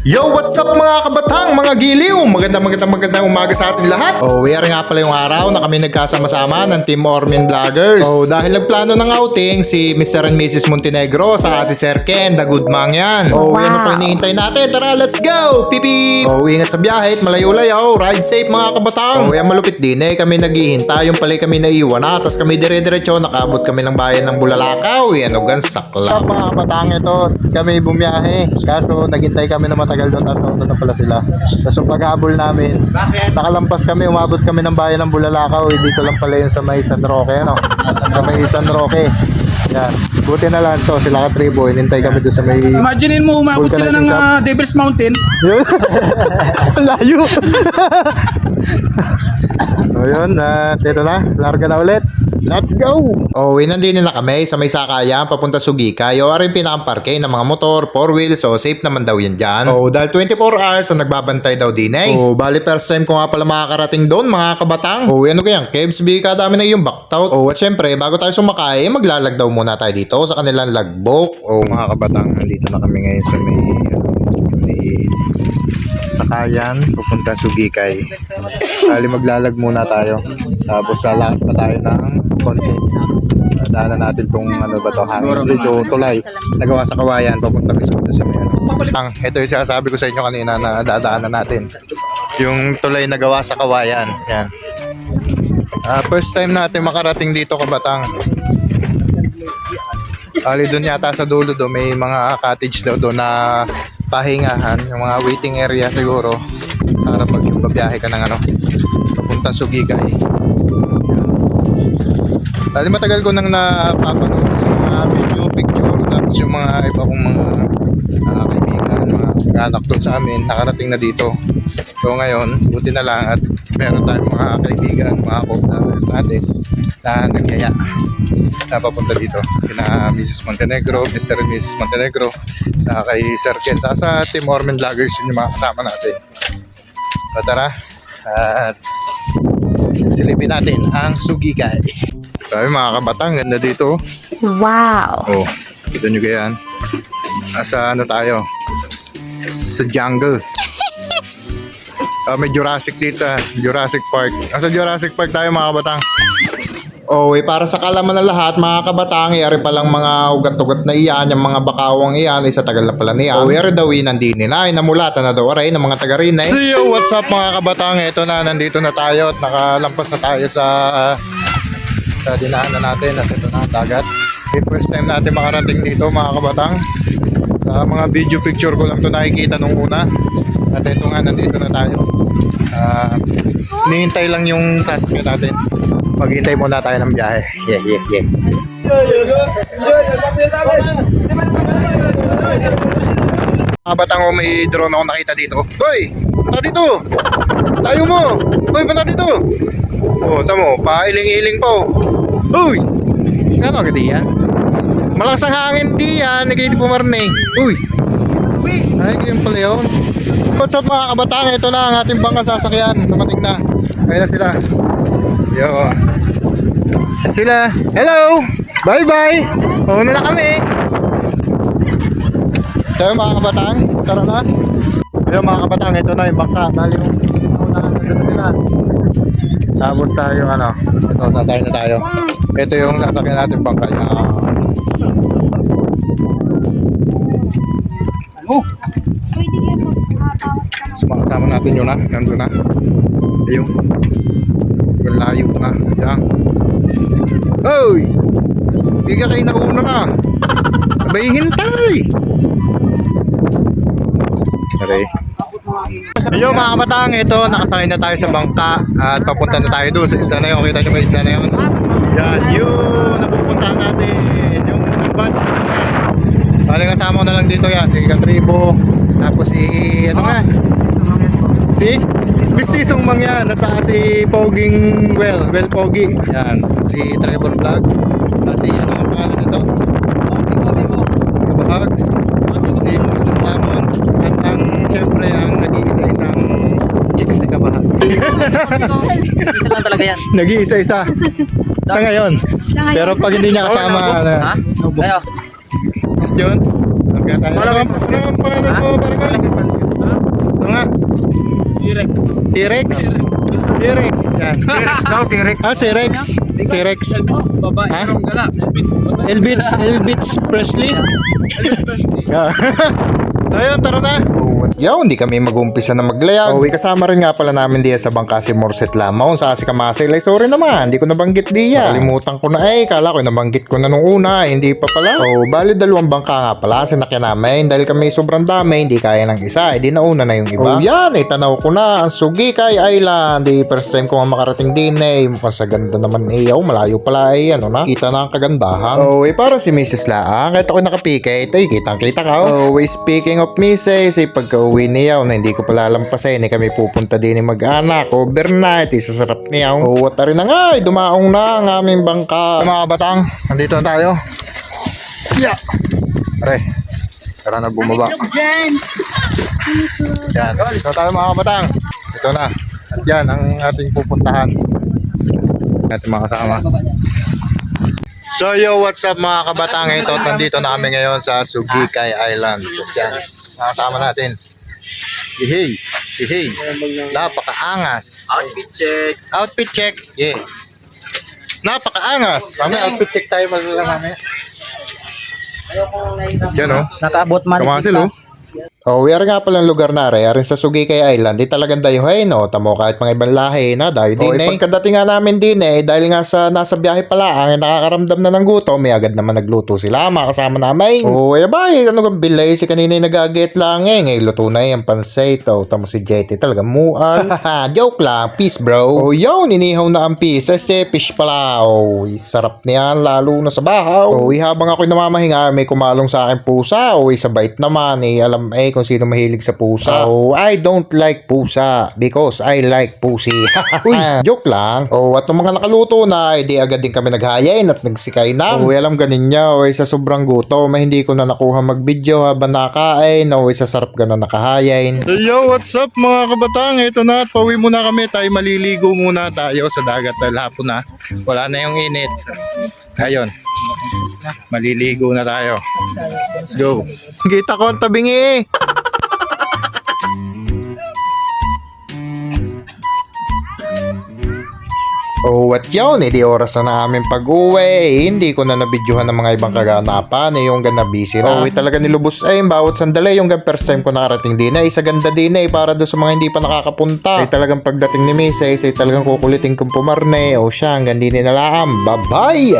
Yo, what's up mga kabatang, mga giliw? Magandang umaga sa ating lahat. Oh, we are nga pala yung araw na kami nagkasama-sama ng Team Ormin Vloggers. Oh, dahil nagplano ng outing si Mr. and Mrs. Montenegro saka si Sir Ken, the good man yan. Oh, yan ang panihintay natin. Tara, let's go! Pipi! Oh, ingat sa biyahe at malayo-layo. Ride safe mga kabatang. Oh, yan malupit din eh. Kami naghihintay. Yung pala kami naiwan na. Tapos kami dire-diretso. Nakabot kami ng bayan ng Bulalakaw. Yan o gan sakla. Mga kabatang ito, kami bumiyahe. Kaso naghintay kami na matagal doon. Tapos nauna na pala sila. Tapos yung paghabol namin, nakalampas kami. Umabot kami ng bayan ng Bulalakaw. Dito lang pala yung sa may San Roque. Ano? Sa may San Roque. Yan. Buti na lang to. Sila ka tribo. Inintay kami doon sa may... Imaginein mo, umabot sila ng Devil's Mountain. Yun. Layo. So yun, dito na. Larga na ulit. Let's go! Oh, inandin na kami sa may sakayan papunta Sugikay. O rin pinakaparke ng mga motor, 4 wheels, so safe naman daw yan dyan. Oh, dahil 24 hours na nagbabantay daw din eh. Oh, bali first time ko nga pala makakarating doon mga kabatang. Oh, ano kayang Kebs, bika dami na yung backtout. Oh, at syempre, bago tayo sumakay, maglalag daw muna tayo dito sa kanilang lagbok. Oh, mga kabatang, nandito na kami ngayon sa may sakayan, pupunta Sugikay. Bali maglalag muna tayo. Tapos lalakad pa tayo ng konti. Daanan natin tong ano ba to, hanging bridge o tulay. Nagawa sa Kawayan, papunta mismo sa may ano. Ito yung sinasabi ko sa inyo kanina na dadaanan natin. Yung tulay na gawa sa Kawayan. Yan. First time natin makarating dito kabatang. Ali doon yata sa dulo do may mga cottage daw doon na pahingahan, yung mga waiting area siguro para pag babiyahe ka ng ano papuntang Sugikay. Dali matagal ko nang napapanood yung mga video picture tapos yung mga iba kong mga kaibigan, mga anak doon sa amin nakarating na dito. So ngayon, buti na lang at meron tayong mga kaibigan, mga co-travelers natin na nagyaya na papunta dito kina Mrs. Montenegro, Mr. and Mrs. Montenegro, na kay Sir Ken, sa Team Ormin Vloggers yun yung mga kasama natin. So tara at silipin natin ang Sugikay. Sabi mga kabatang, ganda dito. Wow! Oh, kita nyo ganyan. Nasa ano tayo? Sa jungle. May Jurassic dito, Jurassic Park. Nasa Jurassic Park tayo mga kabatang. Oh, para sa kalaman ng lahat, mga kabatang, yari palang mga ugat-ugat na iyan, yung mga bakawang iyan, sa tagal na pala niya. Oh, yari daw nandini na, namulatan na daw aray ng mga taga rin eh. So yo, what's up mga kabatang? Ito na, nandito na tayo at nakalampas na tayo sa dinaanan natin at ito na ang dagat. Okay, first time natin makarating dito mga kabatang. Sa mga video picture ko lang ito nakikita nung una. At ito nga, nandito na tayo. Nihintay lang yung sasakyan natin. Maghintay muna tayo ng biyahe. Yeah. Mga batang, may drone ako nakita dito. Hoy! Baka dito! Tayo mo! Hoy, baka dito! Oh, tamo, pailing-iling po. Uy! Ano agad yan? Malakas ang hangin di yan. Nagay pumarne. Uy! Ay, ganyan pala yun. What's up mga kabatang? Ito na ang ating bangka sasakyan. Namating na. Ayun na sila. Yo. Sila. Hello! Bye-bye! Una na kami. So mga kabatang, tara na. Ayun mga kabatang, ito na yung bangka. Dahil yung unahan nandun na sila. Tapos tayo ano, ito sasakyan na tayo. Ito yung sasakyan natin bangka. Sumakasama natin yun na, nandun na. Ayun. Malayo na. Yan. Oy! Biga kayo nauna na. Sabay hintay. Okay. Ayun mga kabatang, ito nakasakay na tayo sa bangka at papunta na tayo doon sa isla na yun. Kita nyo may isla na yun. Yan, yun napupuntahan natin yung batch na. Bali kasama ko na lang dito yan, si Katribo. Tapos si ano nga? Si Mistisong Mangyan at saka si Poging Well Pogi. Yan, si Trevor Vlog. Si ano ang pangalan nito? Si Kabahags. Si Morrison Lamon. At ang siyempre ang nag-iisa-isang chicks si Kabahag. Isa lang talaga yan. Nag-iisa-isa. Sa ngayon. Pero pag hindi niya kasama, Ha? Ayo. yun. Ano ang pangalan mo, Barangay? T-Rex. T-Rex. Yan. Sirex daw, Sirex. Ah, si Rex. Si Rex. Babae, Ha? merong gala. Elbits Presley. Yeah. So yun, tara na. Yaw, hindi kami mag-umpisa na maglayag. Kasama rin nga pala namin diya sa bangka si Morset Lamaw. Sa si Kamasay, like, sorry naman, hindi ko nabanggit diya. Kalimutan ko na kala ko nabanggit ko na nung una, hindi pa pala. Bali dalawang bangka nga pala, sinakyan namin. Dahil kami sobrang dami, hindi kaya ng isa, di nauna na yung iba. Yan, tanaw ko na, ang Sugikay Island. First time ko nga makarating din mukhang sa ganda naman yaw, malayo pala ano na, kita na ang kagandahan. Parang si Mrs. Laang, kahit ako nakapikit, kitang-kita ka. Speaking of Mrs., pagka-uwi niyaw na hindi ko pala lampasin, kami pupunta din mag-anak, overnight, isasarap niyaw. At rin na nga, dumaong na ang aming bangka. Mga batang, nandito na tayo. Yeah. Pare, tara na bumaba. Yan, ito tayo mga batang. Ito na. At yan ang ating pupuntahan. Ating mga kasama. So yo, what's up mga kabatang? Ito, nandito na kami ngayon sa Sugikay Island. Yan, makasama natin. Hey, napakaangas. Outfit check. Yeah. Napakaangas. Outfit check tayo mamaya. Yan Nakaabot man. Kamasil we are nga palang lugar na rin sa Sugikay Island. Di talagang dayuhay tamo kahit mga ibang lahi na dayo din pagkadating nga namin din dahil nga sa nasa biyahe pala ang nakakaramdam na ng gutom, may agad naman nagluto sila mga kasama namin. Ano kang bilay si kanina nagagit lang ngayon luto na yung pansay tamo si Jetty talaga mual. Joke lang, peace bro. Yun, inihaw na ang peace fish pala. Sarap niyan lalo na sa bahaw. Habang ako'y namamahinga may kumalong sa akin pusa. Sa bait naman alam kung sino mahilig sa pusa. I don't like pusa because I like pussy. Joke lang. At nung mga nakaluto na, di agad din kami naghayain at nagsikay na. Alam ganin niya, sa sobrang gutom, hindi ko na nakuha mag-video habang nakain. Sa sarap ka na nakahayain. So yo, what's up mga kabatang? Ito na, at pauwi muna kami. Tayo maliligo muna tayo sa dagat dahil hapon na. Wala na yung init. Ayun. Maliligo na tayo. Let's go. Kita ko ang tabingi. At yun, di oras na namin pag-uwi. Hindi ko na nabidyohan ng mga ibang kaganapan. Yung ganda busy na. Talaga nilubos bawat sandali. Yung first time ko nakarating din isa ganda din para doon sa mga hindi pa nakakapunta. Talagang pagdating ni Mrs. Talagang kukulitin kong pumarne. Siya, hanggang din na lang. Bye-bye!